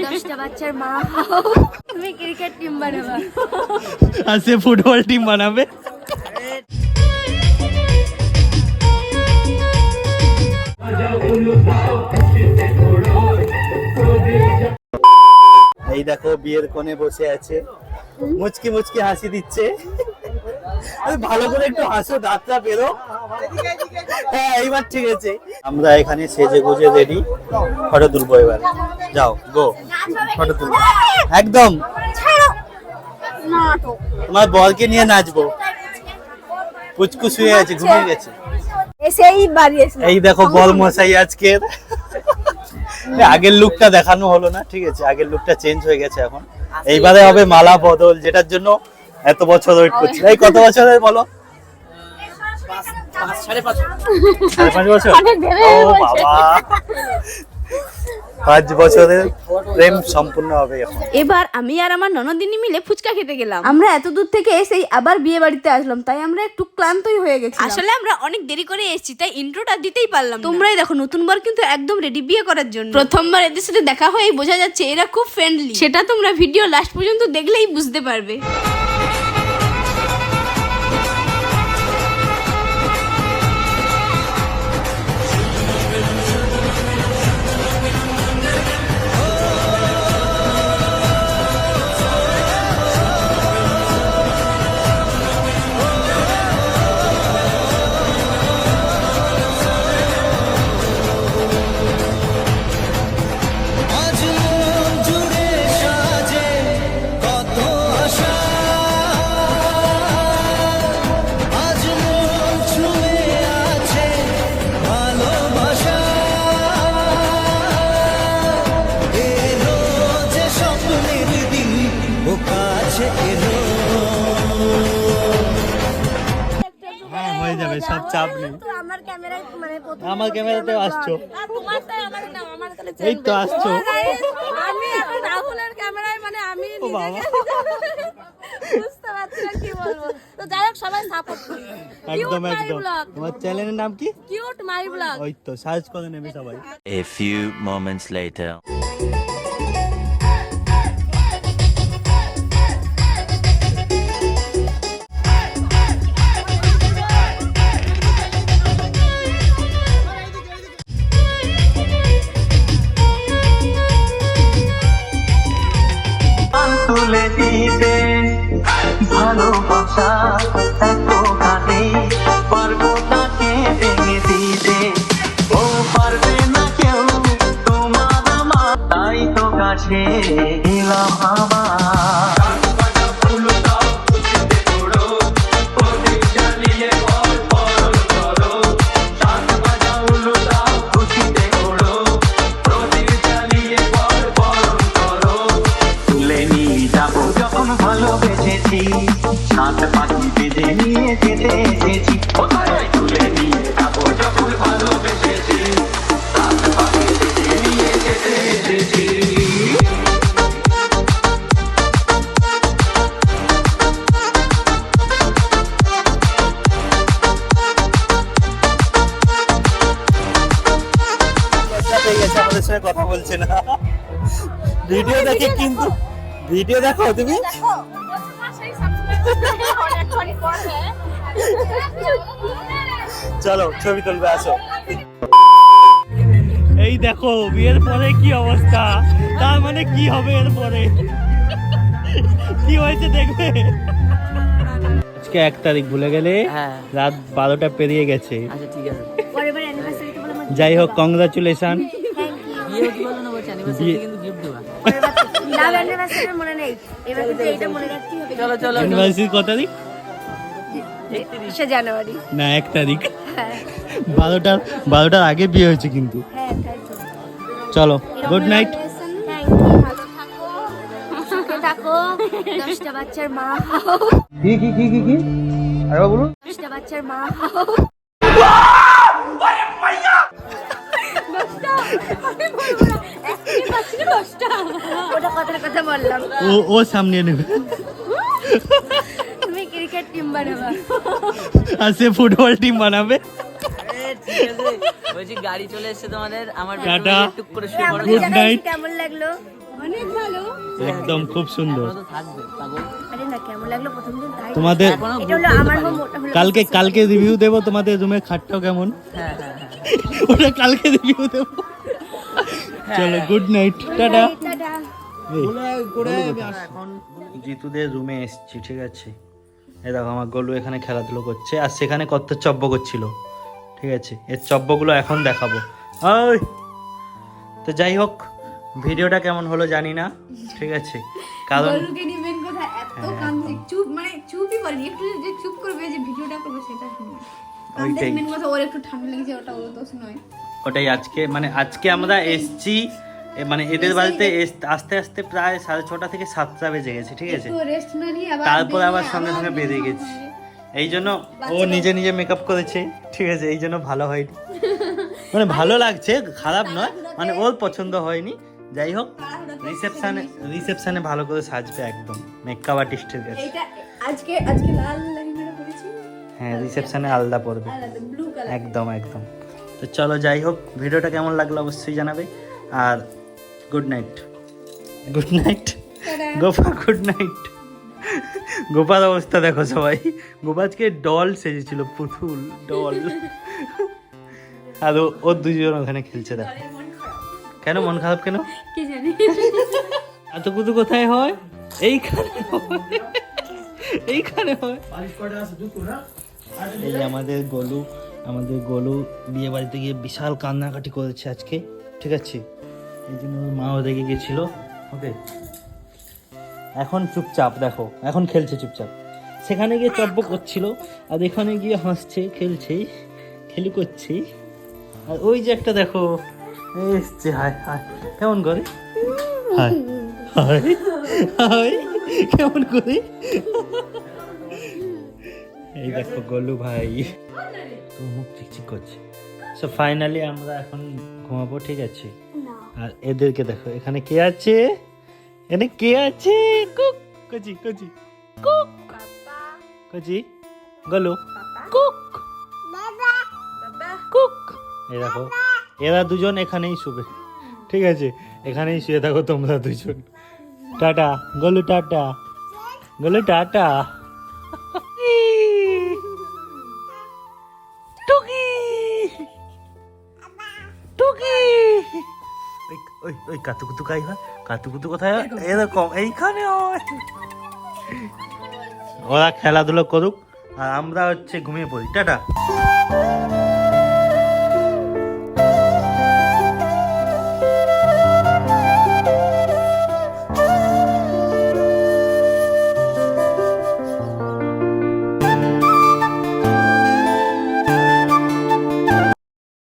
10টা বাচ্চার মা হও, তুমি ক্রিকেট টিম বানাবা আর সে ফুটবল টিম বানাবে। এই দেখো বিয়ের কোণে বসে আছে, মুচকি মুচকি হাসি দিচ্ছে। ভালো করে একটু হাসো, দাঁতটা বেরো। হ্যাঁ এইবার ঠিক আছে। আমরা এখানে সেজে গুজে রেডি, ফটো তুলবো এবার। যাও গো, ফটো তুলবো একদম। তোমার বরকে নিয়ে নাচবো। পুচকু শুয়ে আছে, ঘুমিয়ে গেছে। এই দেখো বল মশাই আজকের। আগের লুকটা দেখানো হলো না, ঠিক আছে, আগের লুকটা চেঞ্জ হয়ে গেছে এখন। এইবারে হবে মালা বদল, যেটার জন্য এত বছর ওয়েট করছি। এই কত বছরের বলো? 5.5 বছর। ও বাবা, 5 বছরের প্রেম সম্পূর্ণ হবে এখন। এবার আমি আর আমার ননদিনী মিলে ফুচকা খেতে গেলাম। আমরা এত দূর থেকে এসেই আবার বিয়ে বাড়িতে আসলাম, তাই আমরা একটু ক্লান্তই হয়ে গেছি। আসলে আমরা অনেক দেরি করে এসেছি, তাই ইন্ট্রোটা দিতেই পারলাম। তোমরাই দেখো, নতুন বার কিন্তু একদম রেডি বিয়ে করার জন্য। প্রথমবার এদের সাথে দেখা হয়েই বোঝা যাচ্ছে এরা খুব ফ্রেন্ডলি। সেটা তোমরা ভিডিও লাস্ট পর্যন্ত দেখলেই বুঝতে পারবে। হ্যাঁ হয়ে যাবে, সব চাপ নেই। আমার ক্যামেরাতে আসছো, এই তো আসছো। আমি এখন রাহুলের ক্যামেরায়, মানে আমি ও বাবা, বুঝতে পারছি না কি বলবো। তো যাই হোক, সবাই সাপোর্ট করুন। একদম একদম। তোমার চ্যানেলের নাম কি? Cute my blog. ওই তো সার্চ করে নেবে সবাই। A few moments later. তুলে দিতে ভালোবাসা এত কাটে, পারবো তাকে ভেঙে দিতে। ও পারবে না কেউ তোমার আমার, তাই তো কাছে এলাম আমার। ভালোবেসেছি, সাত পাখি বেঁধে নিয়ে যেতে এসেছি। তুলে নিয়ে যাবো যখন ভালোবেসেছি, সাত পাখি বেঁধে নিয়ে যেতে এসেছি। আমাদের সঙ্গে কথা বলছে না, ভিডিও দেখে। কিন্তু ভিডিও দেখো তুমি, চলো ছবি তুলবে, আসো। এই দেখো বিয়ের পরে কি অবস্থা, তার মানে কি হবে এর পরে, কি হয়েছে দেখবে। আজকে 1 তারিখ, ভুলে গেলে? রাত 12টা পেরিয়ে গেছে। যাই হোক, কংগ্রাচুলেশন। কত তারিখ? জানুয়ারি না, 1 তারিখ। 12টার আগে বিয়ে হয়েছে কিন্তু। চলো, গুড নাইট। থাকো, 10টা বাচ্চার মা হও। কি কি কি কি কি আরে বলুন। 10টা বাচ্চার মা হও। ওটা কথার কথা বললাম। ও সামনে নেবে। তুমি ক্রিকেট টিম বানাবা আর সে ফুটবল টিম বানাবে। ঠিক আছে বলছি গাড়ি চলে এসেছে তোমাদের আমার টাটা। টুক করে শুয়ে পড়ো গুড নাইট। কেমন লাগলো? অনেক ভালো। একদম খুব সুন্দর। তো থাকবে পাগল আরে না কেমন লাগলো প্রথম দিন তাই তোমাদের এখনো এটা হলো আমার হোম, ওটা হলো কালকে রিভিউ দেবো তোমাদের রুমের খাটটাও কেমন, হ্যাঁ হ্যাঁ ওটা কালকে রিভিউ দেবো। চলো গুড নাইট, টাটা। টাটা। এখন জিতুদের রুমে এসেছি, ঠিক আছে। এই দেখো আমার গলু এখানে খেলাধুলো করছে, আর সেখানে কত চব্য করছিল, ঠিক আছে। এর চব্যগুলো এখন দেখাবো। ওই তো যাই হোক, ভিডিওটা কেমন হলো জানি না, ঠিক আছে, কারণ গরুকে নিয়ে মেন কথা এত কাঁদছে, চুপ মানে চুপই করেনি, একটু যে চুপ করবে যে ভিডিওটা করবে সেটা শুনে ওইটাই। মেন কথা ওর একটু ঠান্ডা লেগেছে, ওটা ওর দোষ নয়। ওটাই আজকে আমরা এসছি, মানে এদের বাড়িতে আস্তে আস্তে প্রায় 6:30 থেকে 7টা বেজে গেছে, ঠিক আছে। একটু রেস্ট না নিয়ে তারপর আবার বেরিয়ে সঙ্গে সঙ্গে বেরিয়ে গেছি, হ্যাঁ। এই জন্য ও নিজে মেকআপ করেছে, ঠিক আছে, এই জন্য ভালো হয়নি, মানে ভালো লাগছে, খারাপ নয়, মানে ওর পছন্দ হয়নি। যাই হোক, রিসেপশনে ভালো করে সাজবে একদম মেকআপ আর্টিস্টের কাছে। এটা আজকে লাল লেহেঙ্গাটা পরেছি, হ্যাঁ, রিসেপশনে আলাদা পড়বে, আলাদা ব্লু কালার। একদম। তো চলো, যাই হোক, ভিডিওটা কেমন লাগলো অবশ্যই জানাবে, আর good night Gopa, good night. গোপার অবস্থা দেখো সবাই, গোপাজকে ডল সেজেছিল, পুতুল ডল, আর ওর দুজন ওখানে খেলছে, দেখো। কেন মন খারাপ কেন? কি জানি এত কুতু কোথায় হয়? এইখানে হয়। এই আমাদের গোলু বিয়ে বাড়িতে গিয়ে বিশাল কান্নাকাটি করেছে আজকে, ঠিক আছে। এই জন্য ওর মাও রেগে গেছিল, ওকে। এখন চুপচাপ, দেখো এখন খেলছে চুপচাপ। সেখানে গিয়ে চব্য করছিল, আর এখানে গিয়ে হাসছে, খেলছে, খেলি করছে। আর ওই যে একটা দেখো এসছে, হায় কেমন করে, হায় কেমন করে। এই দেখো গোলু ভাই, তো মুখ চিকচিক করছে। সো ফাইনালি আমরা এখন ঘুমাবো, ঠিক আছে। আর এদেরকে দেখো, এখানে কে আছে, কুক কচি কুক কচি গোলু কুক কুক। এই দেখো, এরা দুজন এখানেই শুবে, ঠিক আছে, এখানেই শুয়ে থাকো তোমরা দুজন। Tata Golu, tata Golu, tata. ওই কাতুকুতু কাই হয়, কাতুকুতু কোথায় হয়? এরকম এইখানে হয়। ওরা খেলাধুলো করুক, আর আমরা ঘুমিয়ে পড়ি, টাটা।